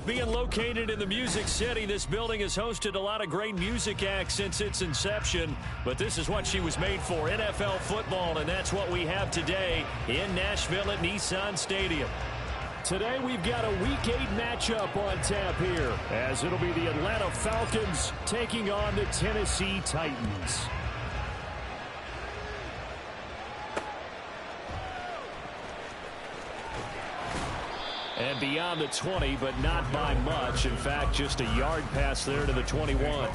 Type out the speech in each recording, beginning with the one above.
Being located in the Music City, this building has hosted a lot of great music acts since its inception. But this is what she was made for, NFL football, and that's what we have today in Nashville at Nissan Stadium. Today we've got a Week 8 matchup on tap here, as it'll be the Atlanta Falcons taking on the Tennessee Titans. And beyond the 20, but not by much. In fact, just a yard pass there to the 21.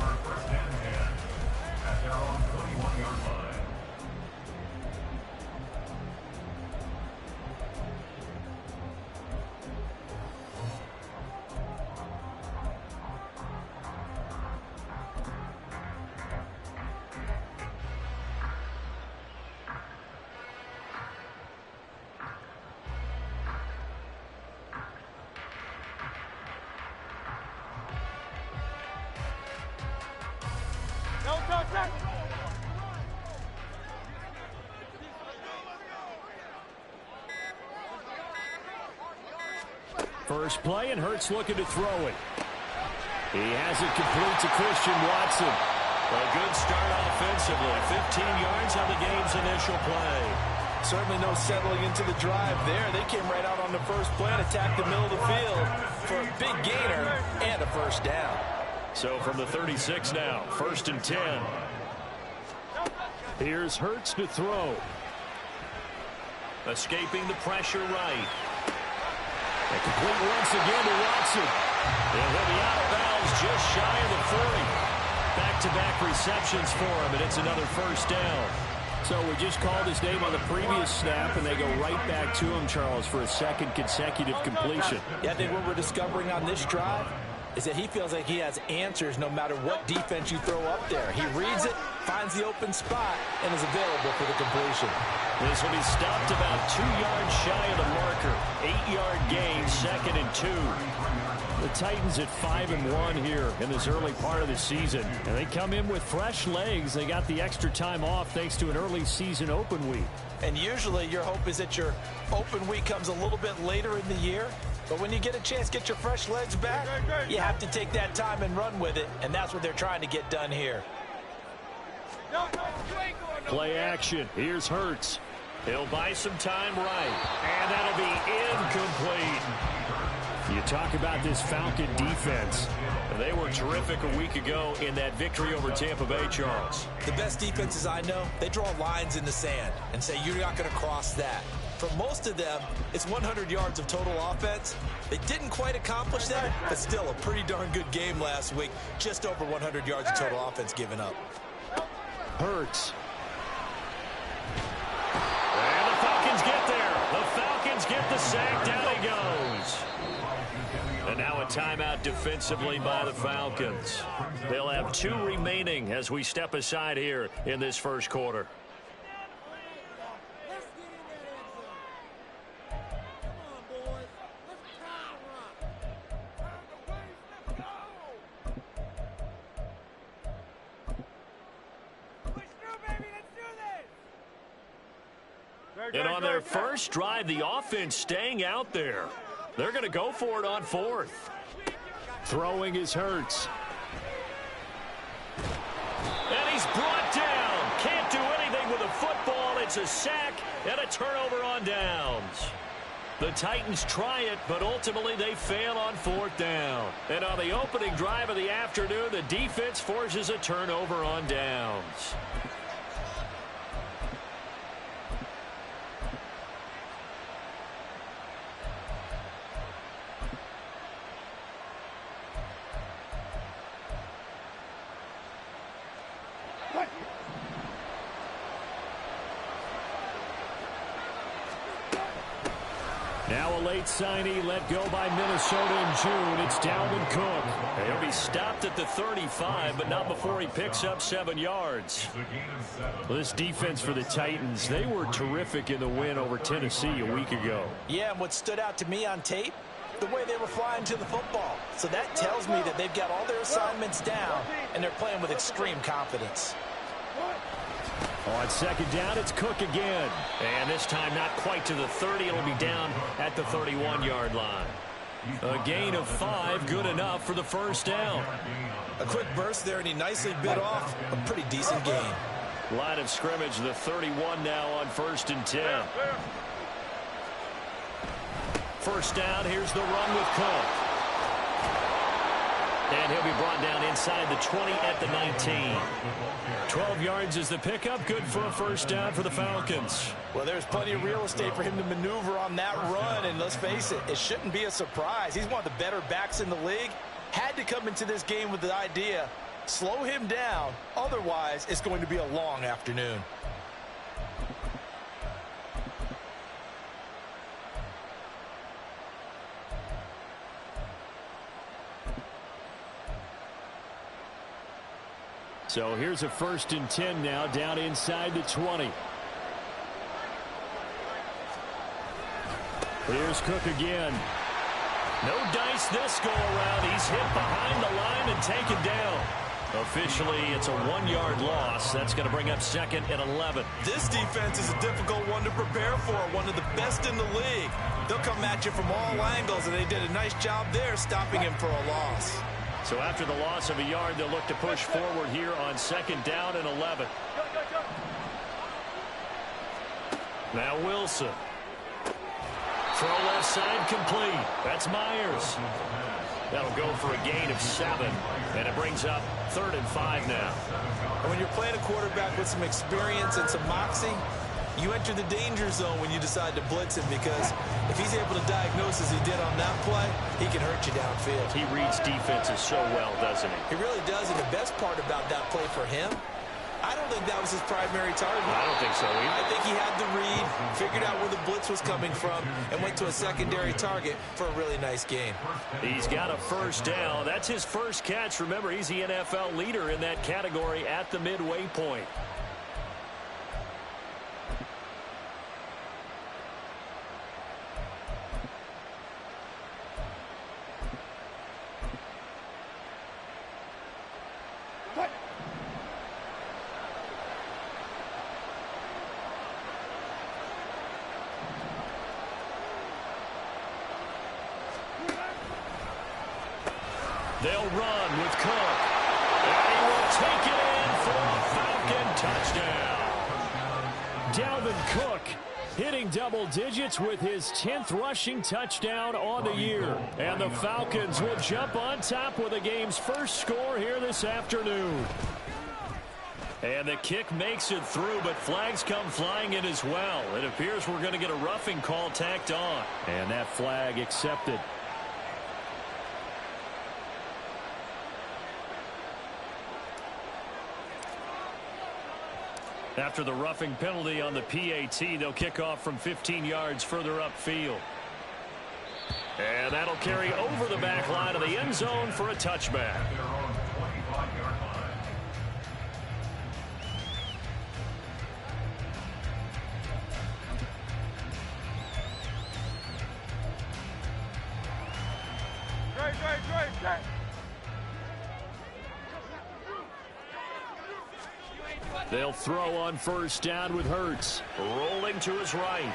First play, and Hurts looking to throw it. He has it complete to Christian Watson. A good start offensively. 15 yards on the game's initial play. Certainly no settling into the drive there. They came right out on the first play and attacked the middle of the field for a big gainer and a first down. So from the 36 now, 1st and 10. Here's Hurts to throw. Escaping the pressure right. And complete once again to Watson. And he'll be out of bounds just shy of the 40. Back-to-back receptions for him, and it's another first down. So we just called his name on the previous snap, and they go right back to him, Charles, for a second consecutive completion. Yeah, I think what we're discovering on this drive is that he feels like he has answers no matter what defense you throw up there. He reads it, finds the open spot, and is available for the completion. This will be stopped about 2 yards shy of the marker. 8-yard gain, 2nd and 2. The Titans at 5-1 here in this early part of the season. And they come in with fresh legs. They got the extra time off thanks to an early season open week. And usually your hope is that your open week comes a little bit later in the year. But when you get a chance to get your fresh legs back, you have to take that time and run with it. And that's what they're trying to get done here. Play action. Here's Hurts. He'll buy some time right. And that'll be incomplete. You talk about this Falcon defense. They were terrific a week ago in that victory over Tampa Bay, Charles. The best defenses I know, they draw lines in the sand and say you're not going to cross that. For most of them, it's 100 yards of total offense. They didn't quite accomplish that, but still a pretty darn good game last week. Just over 100 yards of total offense given up. Hurts. And the Falcons get there. The Falcons get the sack. Down he goes. And now a timeout defensively by the Falcons. They'll have 2 remaining as we step aside here in this first quarter. And on their first drive, the offense staying out there. They're going to go for it on 4th. Throwing is Hurts. And he's brought down. Can't do anything with a football. It's a sack and a turnover on downs. The Titans try it, but ultimately they fail on 4th down. And on the opening drive of the afternoon, the defense forces a turnover on downs. Now a late signee let go by Minnesota in June. It's Dalvin Cook. He'll be stopped at the 35, but not before he picks up 7 yards. Well, this defense for the Titans, they were terrific in the win over Tennessee a week ago. Yeah, and what stood out to me on tape, the way they were flying to the football. So that tells me that they've got all their assignments down, and they're playing with extreme confidence. On 2nd down, it's Cook again. And this time not quite to the 30. It'll be down at the 31-yard line. A gain of 5, good enough for the first down. A quick burst there, and he nicely bit off a pretty decent gain. Line of scrimmage, the 31 now on 1st and 10. First down, here's the run with Cook. And he'll be brought down inside the 20 at the 19. 12 yards is the pickup, good for a first down for the Falcons. Well, there's plenty of real estate for him to maneuver on that run, and let's face it, it shouldn't be a surprise. He's one of the better backs in the league. Had to come into this game with the idea, slow him down, otherwise it's going to be a long afternoon. So here's a 1st and 10 now, down inside the 20. Here's Cook again. No dice this go around. He's hit behind the line and taken down. Officially, it's a 1-yard loss. That's going to bring up 2nd and 11. This defense is a difficult one to prepare for, one of the best in the league. They'll come at you from all angles, and they did a nice job there stopping him for a loss. So after the loss of a yard, they'll look to push forward here on 2nd down and 11. Now Wilson. Throw left side complete. That's Myers. That'll go for a gain of 7. And it brings up 3rd and 5 now. And when you're playing a quarterback with some experience and some moxie, you enter the danger zone when you decide to blitz him, because if he's able to diagnose as he did on that play, he can hurt you downfield. He reads defenses so well, doesn't he? He really does, and the best part about that play for him, I don't think that was his primary target. I don't think so either. I think he had the read, figured out where the blitz was coming from, and went to a secondary target for a really nice gain. He's got a first down. That's his first catch. Remember, he's the NFL leader in that category at the midway point. They'll run with Cook. And he will take it in for a Falcon touchdown. Dalvin Cook hitting double digits with his 10th rushing touchdown on the year. And the Falcons will jump on top with the game's first score here this afternoon. And the kick makes it through, but flags come flying in as well. It appears we're going to get a roughing call tacked on. And that flag accepted. After the roughing penalty on the PAT, they'll kick off from 15 yards further upfield. And that'll carry over the back line of the end zone for a touchback. They'll throw on first down with Hurts. Rolling to his right.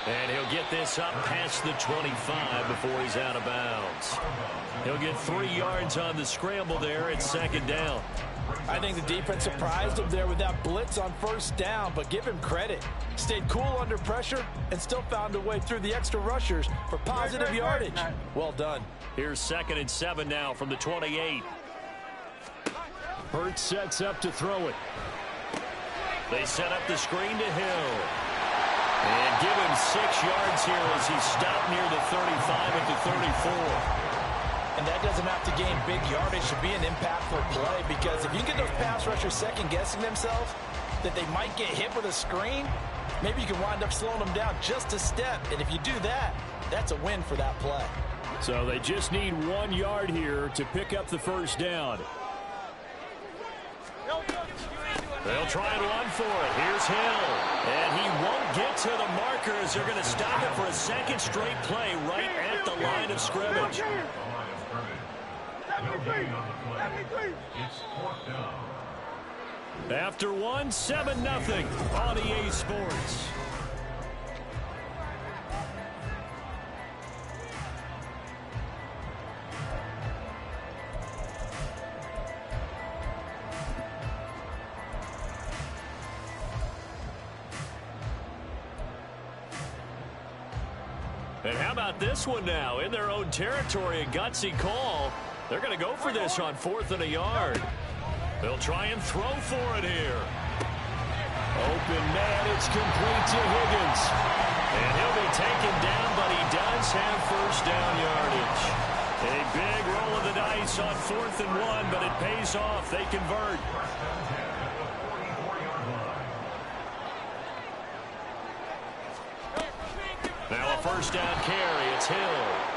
And he'll get this up past the 25 before he's out of bounds. He'll get 3 yards on the scramble there at 2nd down. I think the defense surprised him there with that blitz on first down, but give him credit. Stayed cool under pressure and still found a way through the extra rushers for positive yardage. Well done. Here's 2nd and 7 now from the 28. Hurts sets up to throw it. They set up the screen to Hill. And give him 6 yards here as he's stopped near the 35 at the 34. And that doesn't have to gain big yardage to be an impactful play, because if you get those pass rushers second-guessing themselves that they might get hit with a screen, maybe you can wind up slowing them down just a step. And if you do that, that's a win for that play. So they just need 1 yard here to pick up the first down. They'll try and run for it. Here's Hill. And he won't get to the markers. They're going to stop it for a second straight play right at the line of scrimmage. After one, 7-0 on EA Sports. And how about this one now? In their own territory, a gutsy call. They're going to go for this on 4th and a yard. They'll try and throw for it here. Open man, it's complete to Higgins. And he'll be taken down, but he does have first down yardage. A big roll of the dice on 4th and 1, but it pays off. They convert. Now a first down carry. It's Hill.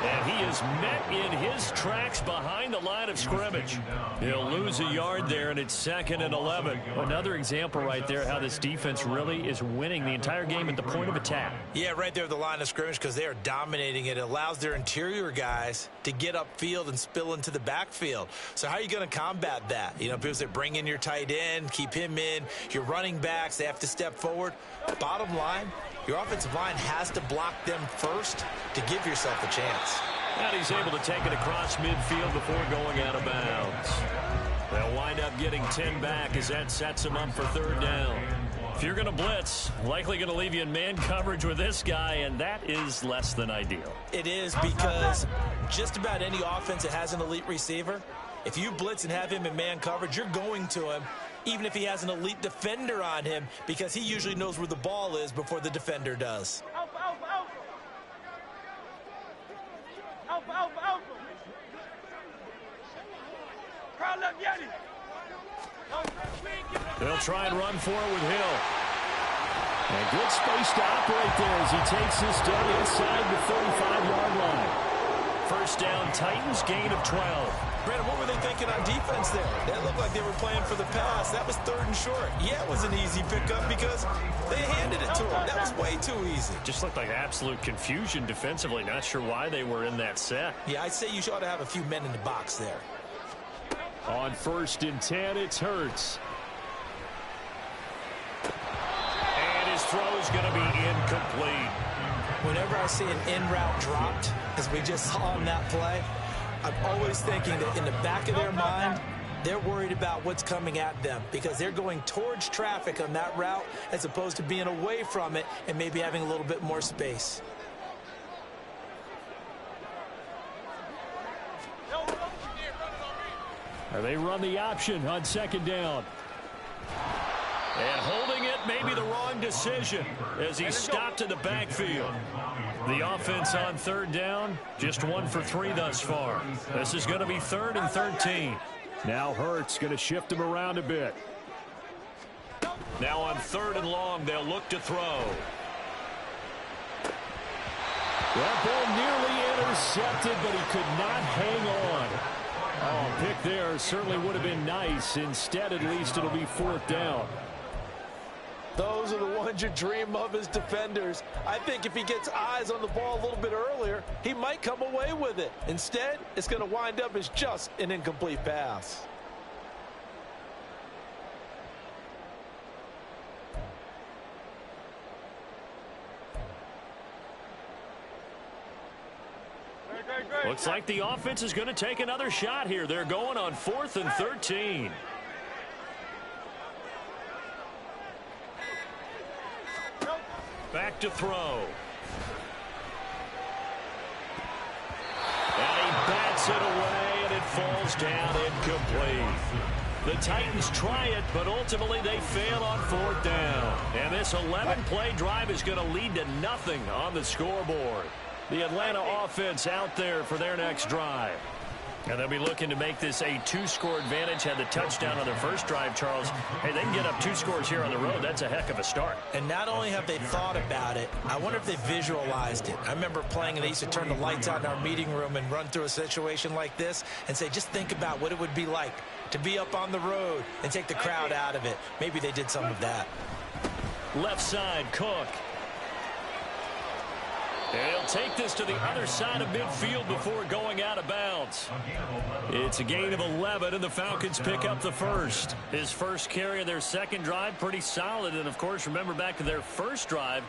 And he is met in his tracks behind the line of scrimmage. He'll lose a yard there, and it's 2nd and 11. Another example right there how this defense really is winning the entire game at the point of attack. Yeah, right there at the line of scrimmage because they are dominating it. It allows their interior guys to get upfield and spill into the backfield. So how are you going to combat that? You know, people say bring in your tight end, keep him in. Your running backs, they have to step forward. Bottom line, your offensive line has to block them first to give yourself a chance. And he's able to take it across midfield before going out of bounds. They'll wind up getting 10 back as that sets them up for 3rd down. If you're going to blitz, likely going to leave you in man coverage with this guy, and that is less than ideal. It is because just about any offense that has an elite receiver, if you blitz and have him in man coverage, you're going to him, even if he has an elite defender on him, because he usually knows where the ball is before the defender does. They'll try and run for it with Hill. And good space to operate there as he takes this down inside the 35-yard line. First down, Titans, gain of 12. Brandon, what were they thinking on defense there? That looked like they were playing for the pass. That was 3rd and short. Yeah, it was an easy pickup because they handed it to him. That was way too easy. Just looked like absolute confusion defensively. Not sure why they were in that set. Yeah, I'd say you ought to have a few men in the box there. On 1st and 10, it's Hurts. And his throw is going to be incomplete. Whenever I see an in-route dropped, as we just saw on that play, I'm always thinking that in the back of their mind, they're worried about what's coming at them because they're going towards traffic on that route as opposed to being away from it and maybe having a little bit more space. They run the option on 2nd down. And holding it may be the wrong decision as he's stopped in the backfield. The offense on 3rd down, just 1 for 3 thus far. This is going to be 3rd and 13. Now Hurts going to shift him around a bit. Now on 3rd and long, they'll look to throw. That ball nearly intercepted, but he could not hang on. Oh, pick there certainly would have been nice. Instead, at least, it'll be 4th down. Those are the ones you dream of as defenders. I think if he gets eyes on the ball a little bit earlier, he might come away with it. Instead, it's going to wind up as just an incomplete pass. Looks like the offense is going to take another shot here. They're going on 4th and 13. Back to throw. And he bats it away, and it falls down incomplete. The Titans try it, but ultimately they fail on 4th down. And this 11-play drive is going to lead to nothing on the scoreboard. The Atlanta offense out there for their next drive. And they'll be looking to make this a 2-score advantage. Had the touchdown on their first drive, Charles. Hey, they can get up 2 scores here on the road. That's a heck of a start. And not only have they thought about it, I wonder if they visualized it. I remember playing, and they used to turn the lights out in our meeting room and run through a situation like this and say, just think about what it would be like to be up on the road and take the crowd out of it. Maybe they did some of that. Left side, Cook. And he'll take this to the other side of midfield before going out of bounds. It's a gain of 11, and the Falcons pick up the first. His first carry of their second drive, pretty solid. And, of course, remember back to their first drive,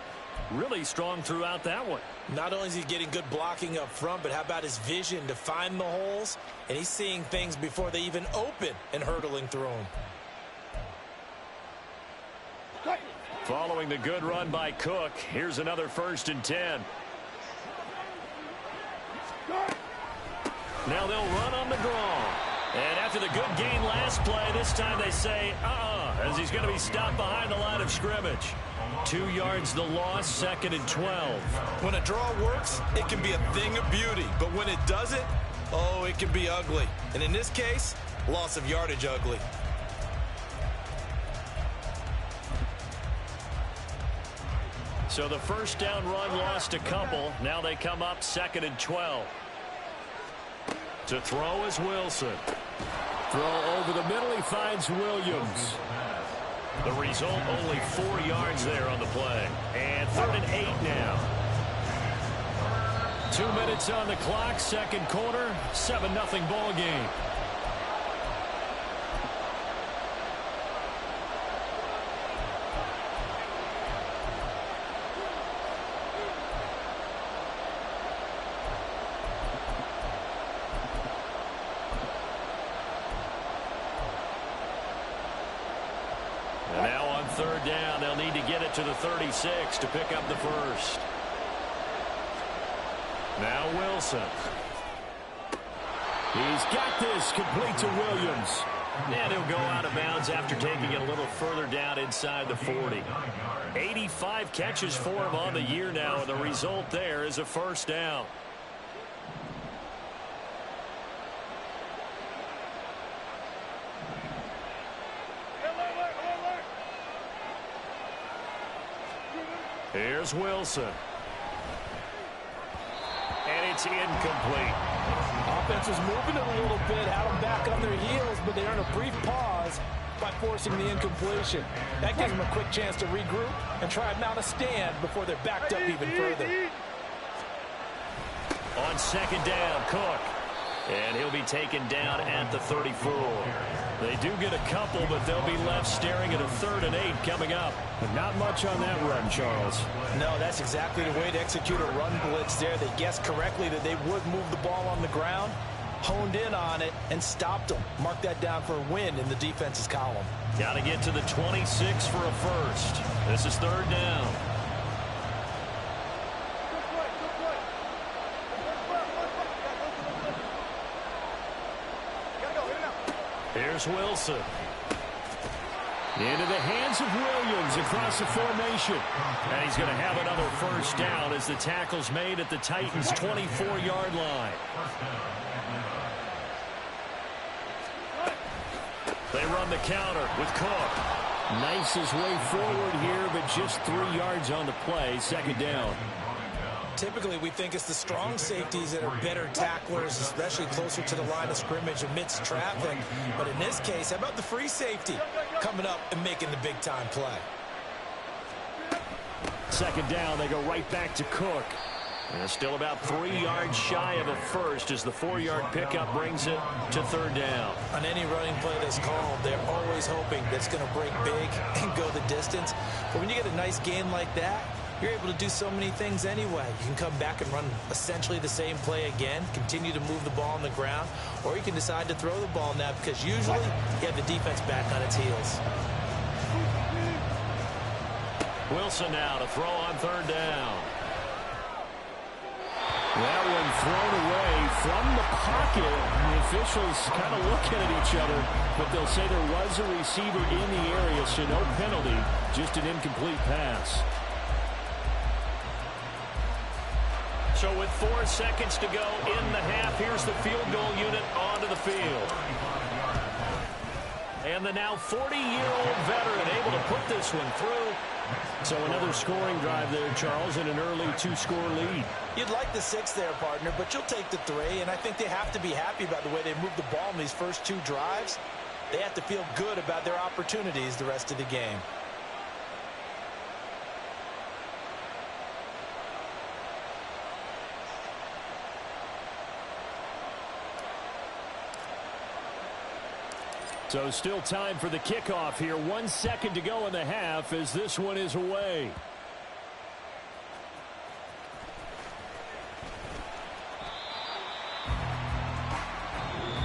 really strong throughout that one. Not only is he getting good blocking up front, but how about his vision to find the holes? And he's seeing things before they even open and hurdling through them. Following the good run by Cook, here's another 1st and 10. Now they'll run on the draw. And after the good gain last play, this time they say, as he's going to be stopped behind the line of scrimmage. 2 yards the loss, 2nd and 12. When a draw works, it can be a thing of beauty. But when it doesn't, oh, it can be ugly. And in this case, loss of yardage ugly. So the first down run lost a couple. Now they come up 2nd and 12. To throw is Wilson. Throw over the middle. He finds Williams. The result, only 4 yards there on the play. And 3rd and 8 now. 2 minutes on the clock, second quarter, 7-0 ball game. And now on 3rd down, they'll need to get it to the 36 to pick up the first. Now Wilson. He's got this, complete to Williams. And he'll go out of bounds after taking it a little further down inside the 40. 85 catches for him on the year now, and the result there is a first down. Here's Wilson. And it's incomplete. Offense was moving it a little bit, had them back on their heels, but they earned a brief pause by forcing the incompletion. That gives them a quick chance to regroup and try and mount a stand before they're backed up even further. On 2nd down, Cook. And he'll be taken down at the 34. They do get a couple, but they'll be left staring at a 3rd and 8 coming up. But not much on that run, Charles. No, that's exactly the way to execute a run blitz there. They guessed correctly that they would move the ball on the ground, honed in on it, and stopped them. Mark that down for a win in the defense's column. Got to get to the 26 for a first. This is 3rd down. Here's Wilson. Into the hands of Williams across the formation. And he's going to have another first down as the tackle's made at the Titans' 24-yard line. They run the counter with Cook. Nice his way forward here, but just 3 yards on the play. 2nd down. Typically, we think it's the strong safeties that are better tacklers, especially closer to the line of scrimmage amidst traffic. But in this case, how about the free safety coming up and making the big-time play? 2nd down, they go right back to Cook. And still about 3 yards shy of a first as the 4-yard pickup brings it to 3rd down. On any running play that's called, they're always hoping that it's going to break big and go the distance. But when you get a nice gain like that, you're able to do so many things anyway. You can come back and run essentially the same play again, continue to move the ball on the ground, or you can decide to throw the ball now because usually you have the defense back on its heels. Wilson now to throw on 3rd down. That one thrown away from the pocket. The officials kind of looking at each other, but they'll say there was a receiver in the area, so no penalty, just an incomplete pass. So with 4 seconds to go in the half, here's the field goal unit onto the field. And the now 40-year-old veteran able to put this one through. So another scoring drive there, Charles, and an early 2-score lead. You'd like the 6 there, partner, but you'll take the 3, and I think they have to be happy about the way they moved the ball in these first 2 drives. They have to feel good about their opportunities the rest of the game. So still time for the kickoff here. 1 second to go in the half as this one is away.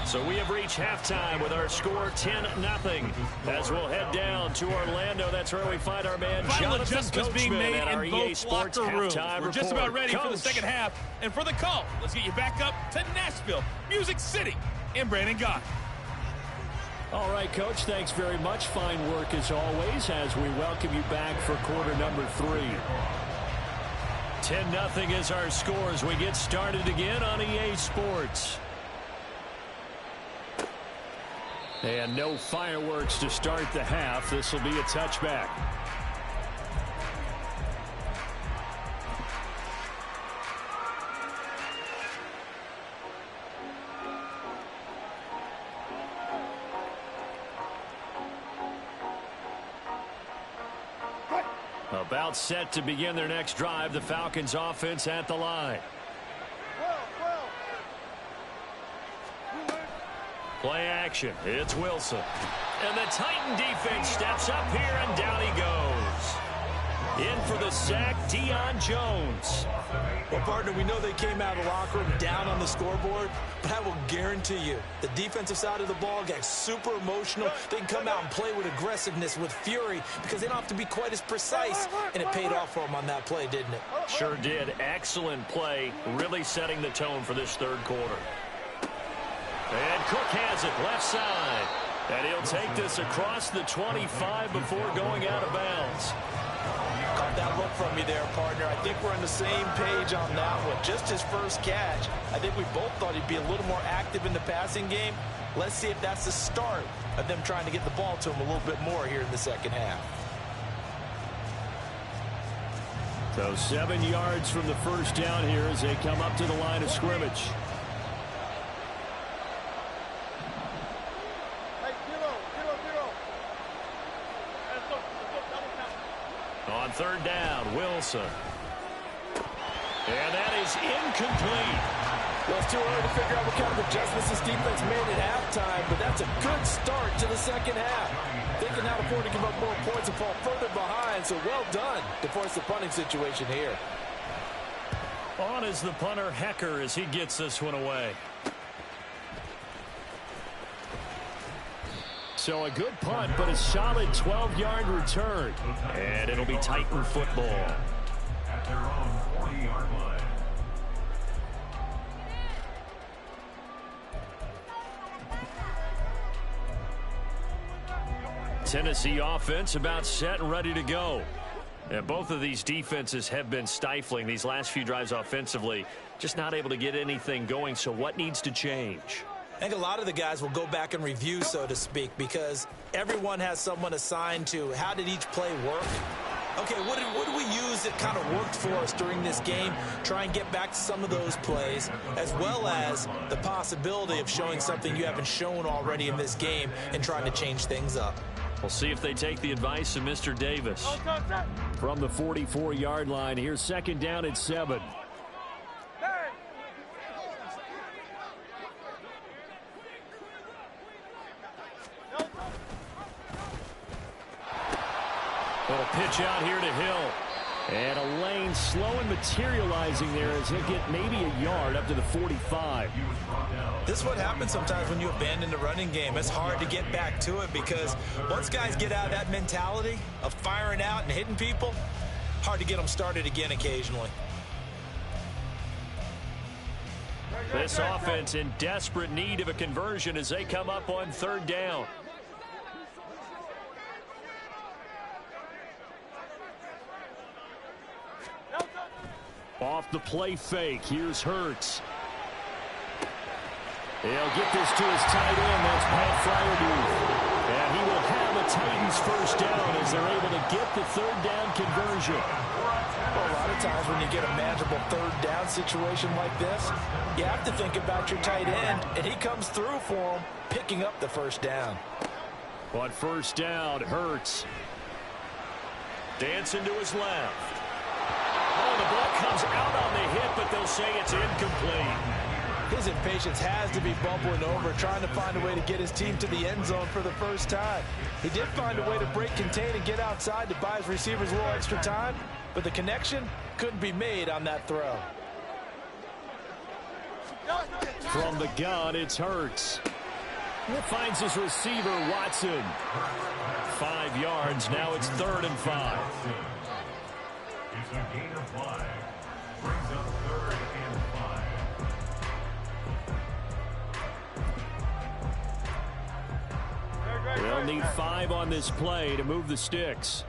So we have reached halftime with our score 10-0. As we'll head down to Orlando, that's where we find our man Jonathan Coachman being made at our in EA both Sports locker rooms. halftime We're report. just about ready for the Coach. second half. And for the call, let's get you back up to Nashville, Music City, and Brandon Gott. All right, Coach, thanks very much. Fine work as always as we welcome you back for quarter number 3. 10-0 is our score as we get started again on EA Sports. And no fireworks to start the half. This will be a touchback. About set to begin their next drive. The Falcons offense at the line. Play action. It's Wilson. And the Titan defense steps up here, and down he goes. In for the sack, Deion Jones. Well, partner, we know they came out of the locker room down on the scoreboard, but I will guarantee you the defensive side of the ball gets super emotional. They can come out and play with aggressiveness, with fury, because they don't have to be quite as precise, and it paid off for them on that play, didn't it? Sure did. Excellent play, really setting the tone for this third quarter. And Cook has it left side. And he'll take this across the 25 before going out of bounds. Caught that look from me there, partner. I think we're on the same page on that one. Just his first catch. I think we both thought he'd be a little more active in the passing game. Let's see if that's the start of them trying to get the ball to him a little bit more here in the second half. So 7 yards from the first down here as they come up to the line of scrimmage. On third down, Wilson. And that is incomplete. Well, it's too early to figure out what kind of adjustments this defense made at halftime, but that's a good start to the second half. They can now afford to give up more points and fall further behind, so well done to force the punting situation here. On is the punter, Hecker, as he gets this one away. So a good punt, but a solid 12-yard return. And it'll be Titan football. At their own 40-yard line. Tennessee offense about set and ready to go. And both of these defenses have been stifling these last few drives offensively. Just not able to get anything going, so what needs to change? I think a lot of the guys will go back and review, so to speak, because everyone has someone assigned to how did each play work. Okay, what did we use that kind of worked for us during this game? Try and get back to some of those plays, as well as the possibility of showing something you haven't shown already in this game and trying to change things up. We'll see if they take the advice of Mr. Davis. From the 44-yard line, here's second down at 7. Little pitch out here to Hill. And a lane slow and materializing there as he'll get maybe a yard up to the 45. This is what happens sometimes when you abandon the running game. It's hard to get back to it because once guys get out of that mentality of firing out and hitting people, hard to get them started again occasionally. This offense in desperate need of a conversion as they come up on third down. Off the play fake, here's Hurts. He'll get this to his tight end, that's Pat Fryermuth. And he will have a Titans first down as they're able to get the third down conversion. Well, a lot of times when you get a manageable third down situation like this, you have to think about your tight end, and he comes through for him, picking up the first down. On first down, Hurts. Dancing to his left. Oh, the ball comes out on the hit, but they'll say it's incomplete. His impatience has to be bubbling over, trying to find a way to get his team to the end zone for the first time. He did find a way to break, contain, and get outside to buy his receivers a little extra time, but the connection couldn't be made on that throw. From the gun, it's Hurts. It finds his receiver, Watson. 5 yards. Now it's 3rd and 5. It's a gain of 5. Brings up 3rd and 5. They'll need 5 on this play to move the sticks.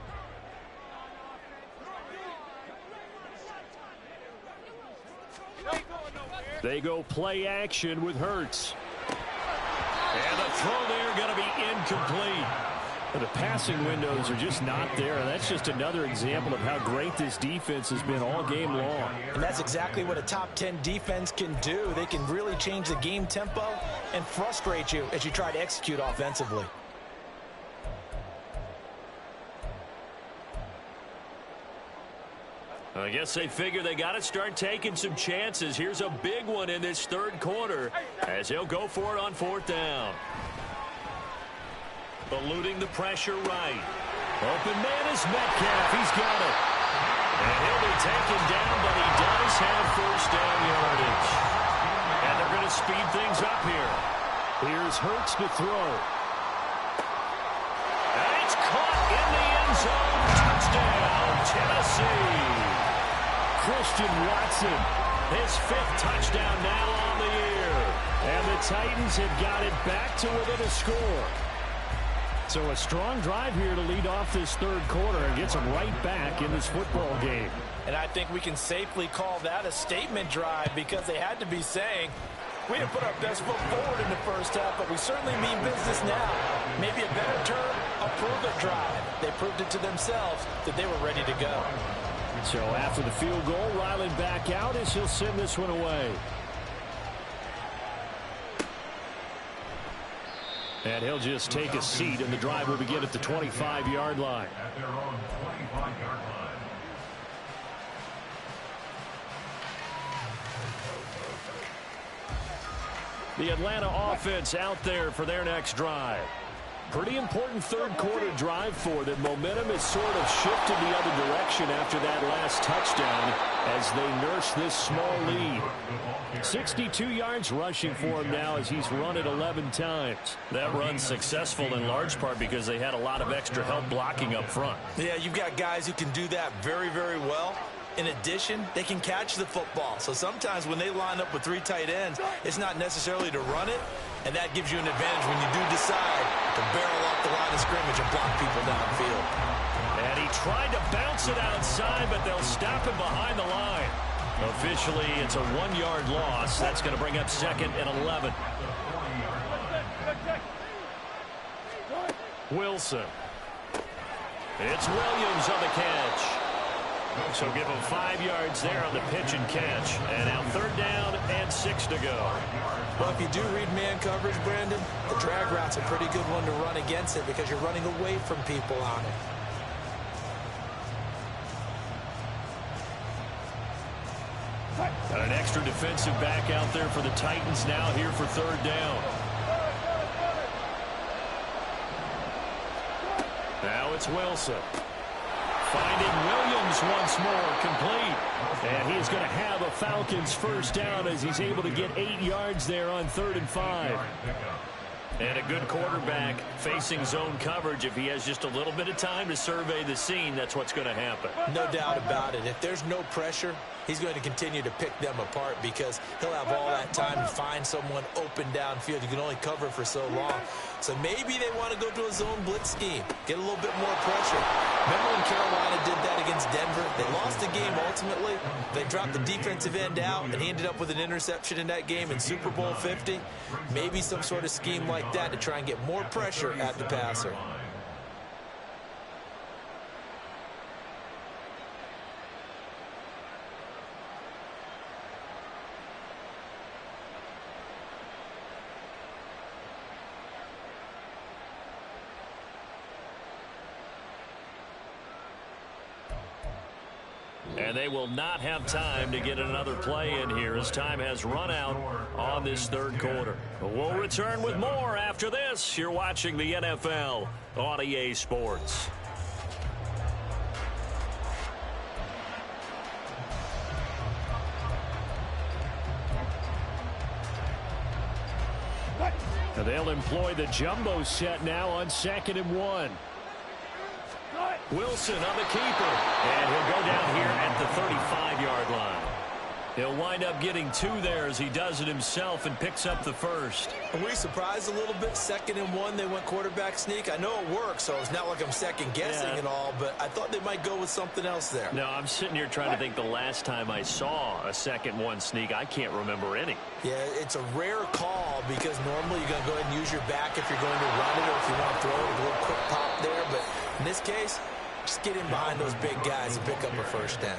They go play action with Hurts. And the throw there going to be incomplete. The passing windows are just not there. That's just another example of how great this defense has been all game long. And that's exactly what a top 10 defense can do. They can really change the game tempo and frustrate you as you try to execute offensively. I guess they figure they got to start taking some chances. Here's a big one in this 3rd quarter as he'll go for it on 4th down. Eluding the pressure right. Open man is Metcalf. He's got it. And he'll be taken down, but he does have 1st down yardage. And they're going to speed things up here. Here's Hurts to throw. And it's caught in the end zone. Touchdown, Tennessee. Christian Watson, his 5th touchdown now on the year. And the Titans have got it back to within a score. So a strong drive here to lead off this 3rd quarter and gets them right back in this football game. And I think we can safely call that a statement drive because they had to be saying, we didn't put our best foot forward in the 1st half, but we certainly mean business now. Maybe a better term, a prove-it drive. They proved it to themselves that they were ready to go. So after the field goal, Ryland back out as he'll send this one away. And he'll just take a seat, and the drive will begin at the 25-yard line. At their own 25-yard line. The Atlanta offense out there for their next drive. Pretty important 3rd quarter drive for them. Momentum has sort of shifted the other direction after that last touchdown as they nurse this small lead. 62 yards rushing for him now as he's run it 11 times. That run's successful in large part because they had a lot of extra help blocking up front. Yeah, you've got guys who can do that very, very well. In addition, they can catch the football. So sometimes when they line up with 3 tight ends, it's not necessarily to run it, and that gives you an advantage when you do decide to barrel off the line of scrimmage and block people downfield. And he tried to bounce it outside, but they'll stop him behind the line. Officially, it's a 1-yard loss. That's going to bring up 2nd and 11. Wilson. It's Williams on the catch. So give him 5 yards there on the pitch and catch. And now 3rd down and 6 to go. Well, if you do read man coverage, Brandon, the drag route's a pretty good one to run against it because you're running away from people on it. An extra defensive back out there for the Titans now here for 3rd down. Now it's Wilson. Finding Williams once more, complete. And he is going to have a Falcons 1st down as he's able to get 8 yards there on 3rd and 5. And a good quarterback facing zone coverage. If he has just a little bit of time to survey the scene, that's what's going to happen. No doubt about it. If there's no pressure, he's going to continue to pick them apart because he'll have all that time to find someone open downfield. You can only cover for so long. So maybe they want to go to a zone blitz scheme, get a little bit more pressure. Remember when Carolina did that against Denver? They lost the game ultimately. They dropped the defensive end out, and he ended up with an interception in that game in Super Bowl 50. Maybe some sort of scheme like that to try and get more pressure at the passer. And they will not have time to get another play in here as time has run out on this 3rd quarter. We'll return with more after this. You're watching the NFL on EA Sports. They'll employ the jumbo set now on 2nd and 1. Wilson on the keeper. And he'll go down here at the 35-yard line. He'll wind up getting 2 there as he does it himself and picks up the first. Are we surprised a little bit? 2nd and 1, they went quarterback sneak. I know it works, so it's not like I'm second-guessing at all, but I thought they might go with something else there. No, I'm sitting here trying to think the last time I saw a 2nd 1 sneak. I can't remember any. Yeah, it's a rare call because normally you're going to go ahead and use your back if you're going to run it or if you want to throw it, a little quick pop there. But in this case, just get in behind those big guys and pick up a first down.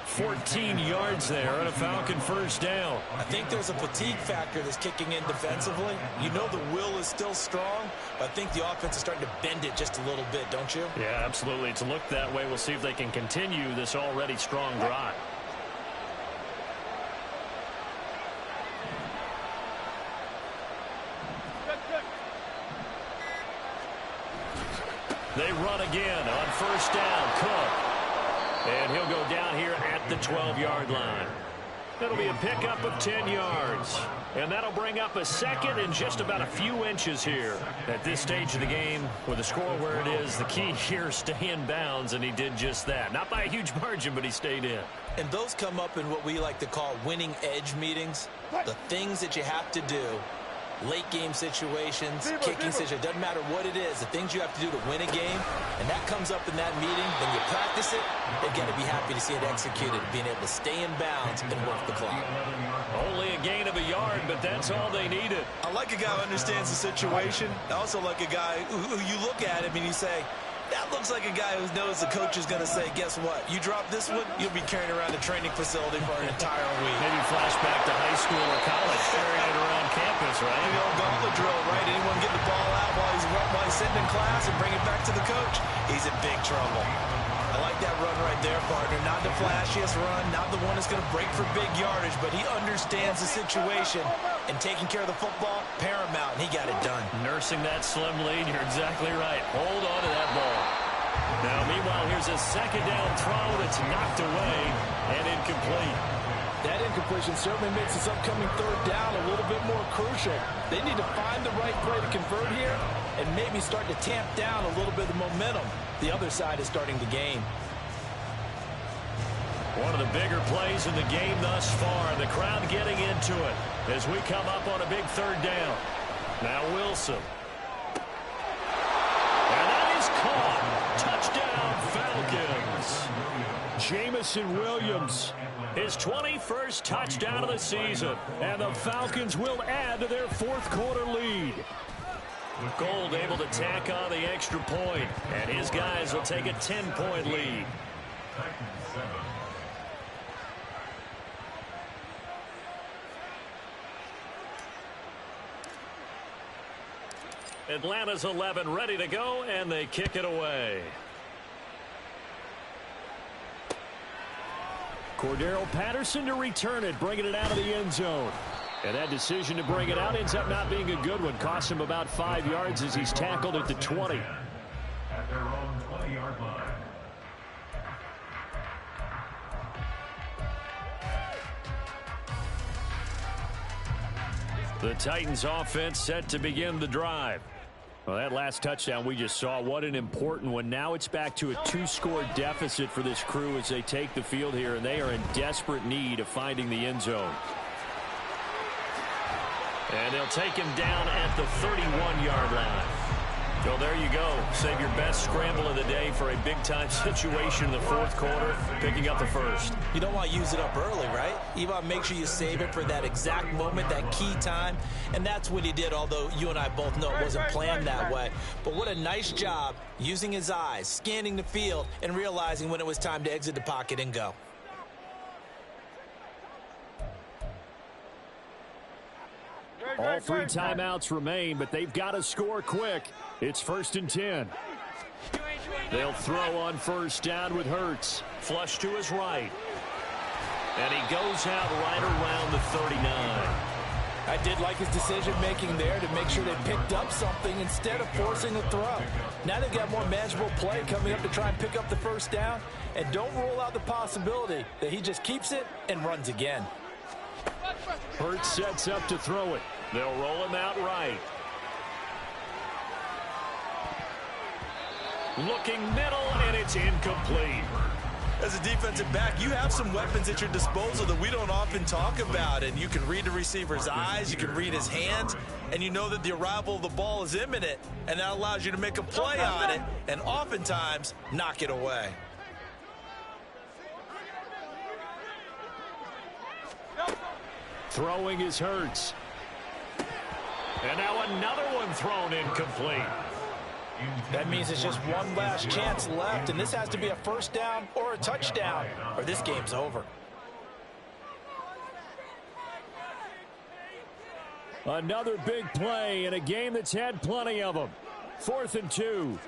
14 yards there on a Falcon first down. I think there's a fatigue factor that's kicking in defensively. You know the will is still strong, but I think the offense is starting to bend it just a little bit, don't you? Yeah, absolutely. It's looked that way. We'll see if they can continue this already strong drive. They run again on first down. Cook. And he'll go down here at the 12-yard line. That'll be a pickup of 10 yards. And that'll bring up a second and just about a few inches here. At this stage of the game, with the score where it is, the key here, stay in bounds, and he did just that. Not by a huge margin, but he stayed in. And those come up in what we like to call winning edge meetings. The things that you have to do. Late game situations, kicking situations, doesn't matter what it is, the things you have to do to win a game, and that comes up in that meeting, then you practice it, they've got to be happy to see it executed, being able to stay in bounds and work the clock. Only a gain of a yard, but that's all they needed. I like a guy who understands the situation. I also like a guy who you look at him and you say, that looks like a guy who knows the coach is going to say, guess what? You drop this one, you'll be carrying around the training facility for an entire week. Maybe flashback to high school or college, carrying it around campus, right? Maybe old gauntlet drill, right? Anyone get the ball out while he's sitting in class and bring it back to the coach? He's in big trouble. I like that run right there, partner. Not the flashiest run, not the one that's going to break for big yardage, but he understands the situation, and taking care of the football, paramount, and he got it done. Nursing that slim lead, you're exactly right. Hold on to that ball. Now, meanwhile, here's a second down throw that's knocked away and incomplete. That incompletion certainly makes this upcoming third down a little bit more crucial. They need to find the right play to convert here and maybe start to tamp down a little bit of the momentum the other side is starting to gain. One of the bigger plays in the game thus far. The crowd getting into it as we come up on a big third down. Now Wilson. And that is caught. Touchdown, Falcons. Jamison Williams, his 21st touchdown of the season. And the Falcons will add to their fourth quarter lead. Gold able to tack on the extra point, and his guys will take a 10-point lead. Atlanta's 11 ready to go, and they kick it away. Cordero Patterson to return it, bringing it out of the end zone. And that decision to bring it out ends up not being a good one. Costs him about 5 yards as he's tackled at the 20. At their own 20-yard line. The Titans offense set to begin the drive. Well, that last touchdown we just saw, what an important one. Now it's back to a 2-score deficit for this crew as they take the field here, and they are in desperate need of finding the end zone. And they'll take him down at the 31-yard line. Well, there you go. Save your best scramble of the day for a big-time situation in the fourth quarter, picking up the first. You don't want to use it up early, right? You want to make sure you save it for that exact moment, that key time. And that's what he did, although you and I both know it wasn't planned that way. But what a nice job using his eyes, scanning the field, and realizing when it was time to exit the pocket and go. All 3 timeouts remain, but they've got to score quick. It's 1st and 10. They'll throw on first down with Hurts. Flush to his right. And he goes out right around the 39. I did like his decision-making there to make sure they picked up something instead of forcing a throw. Now they've got more manageable play coming up to try and pick up the first down. And don't rule out the possibility that he just keeps it and runs again. Hurts sets up to throw it. They'll roll him out right. Looking middle, and it's incomplete. As a defensive back, you have some weapons at your disposal that we don't often talk about, and you can read the receiver's eyes, you can read his hands, and you know that the arrival of the ball is imminent, and that allows you to make a play on it and oftentimes knock it away. Throwing is Hurts. And now another one thrown incomplete. That means it's just one last chance left, and this has to be a first down or a touchdown, or this game's over. Another big play in a game that's had plenty of them. 4th and 2.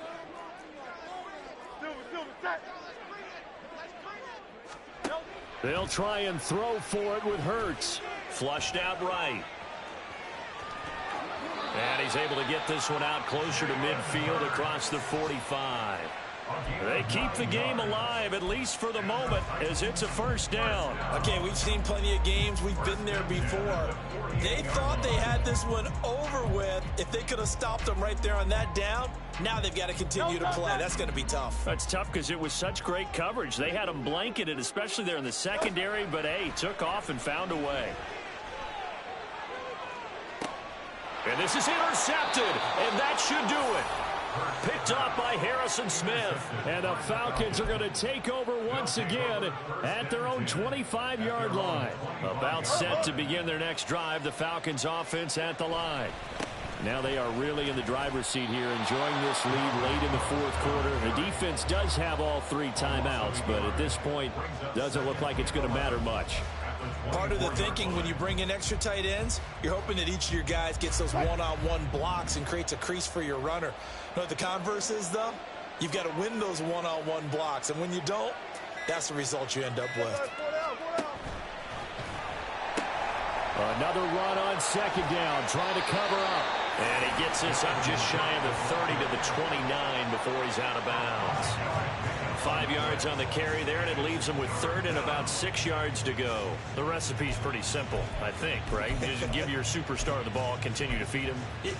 They'll try and throw for it with Hurts. Flushed out right. And he's able to get this one out closer to midfield across the 45. They keep the game alive, at least for the moment, as it's a first down. Okay, we've seen plenty of games. We've been there before. They thought they had this one over with. If they could have stopped them right there on that down, now they've got to continue to play. That's going to be tough. That's tough because it was such great coverage. They had them blanketed, especially there in the secondary, but, hey, took off and found a way. And this is intercepted, and that should do it. Picked off by Harrison Smith. And the Falcons are going to take over once again at their own 25-yard line. About set to begin their next drive, the Falcons offense at the line. Now they are really in the driver's seat here, enjoying this lead late in the 4th quarter. The defense does have all 3 timeouts, but at this point, doesn't look like it's going to matter much. Part of the thinking when you bring in extra tight ends, you're hoping that each of your guys gets those one-on-one blocks and creates a crease for your runner. You know what the converse is, though? You've got to win those one-on-one blocks, and when you don't, that's the result you end up with. Another run on 2nd down, trying to cover up. And he gets this up just shy of the 30 to the 29 before he's out of bounds. 5 yards on the carry there, and it leaves him with 3rd and about 6 yards to go. The recipe's pretty simple, I think, right? Just give your superstar the ball, continue to feed him.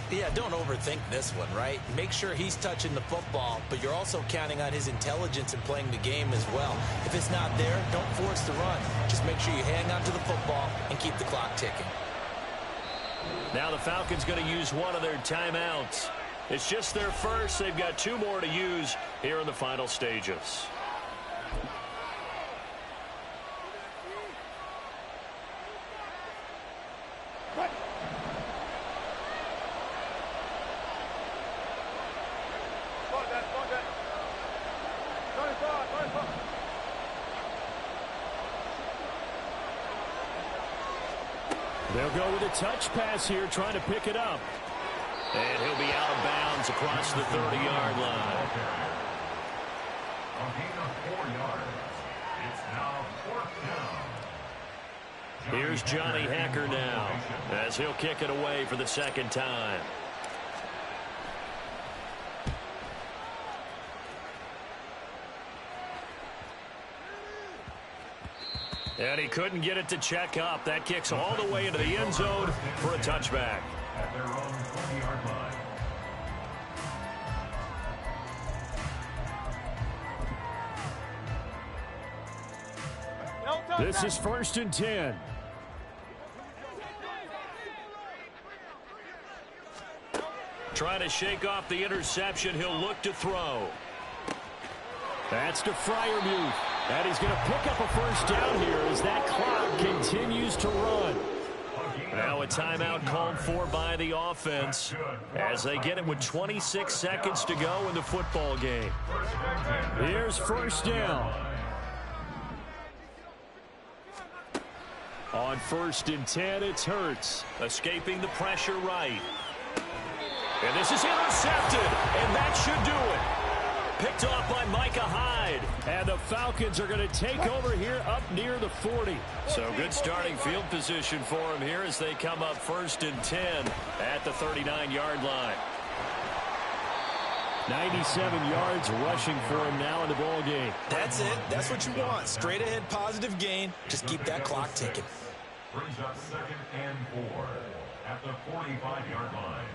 Yeah, don't overthink this one, right? Make sure he's touching the football, but you're also counting on his intelligence in playing the game as well. If it's not there, don't force the run. Just make sure you hang on to the football and keep the clock ticking. Now the Falcons going to use one of their timeouts. It's just their first. They've got 2 more to use here in the final stages. They'll go with a touch pass here, trying to pick it up. And he'll be out of bounds across the 30-yard line. A gain of 4 yards. It's now 4th down. Here's Johnny Hacker now, as he'll kick it away for the 2nd time. And he couldn't get it to check up. That kicks all the way into the end zone for a touchback. At their own 20-yard line. This is 1st and 10. Trying to shake off the interception. He'll look to throw. That's to Freiermuth. And he's going to pick up a first down here as that clock continues to run. Now a timeout called for by the offense as they get it with 26 seconds to go in the football game. Here's 1st down. On 1st and 10, it's Hurts. Escaping the pressure right. And this is intercepted, and that should do it. Picked off by Micah Hyde. And the Falcons are going to take over here up near the 40. So good starting field position for them here as they come up 1st and 10 at the 39-yard line. 97 yards rushing for him now in the ball game. That's it. That's what you want. Straight ahead positive gain. Just keep that clock ticking. Brings up 2nd and 4 at the 45-yard line.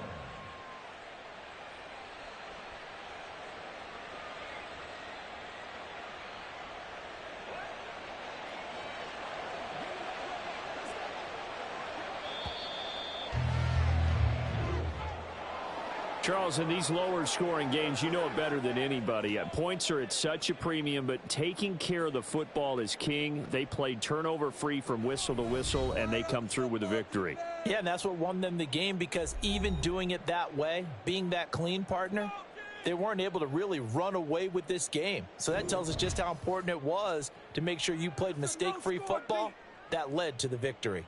Charles, in these lower scoring games, you know it better than anybody. Points are at such a premium, but taking care of the football is king. They played turnover free from whistle to whistle, and they come through with a victory. Yeah, and that's what won them the game, because even doing it that way, being that clean, partner, they weren't able to really run away with this game. So that tells us just how important it was to make sure you played mistake-free football. That led to the victory.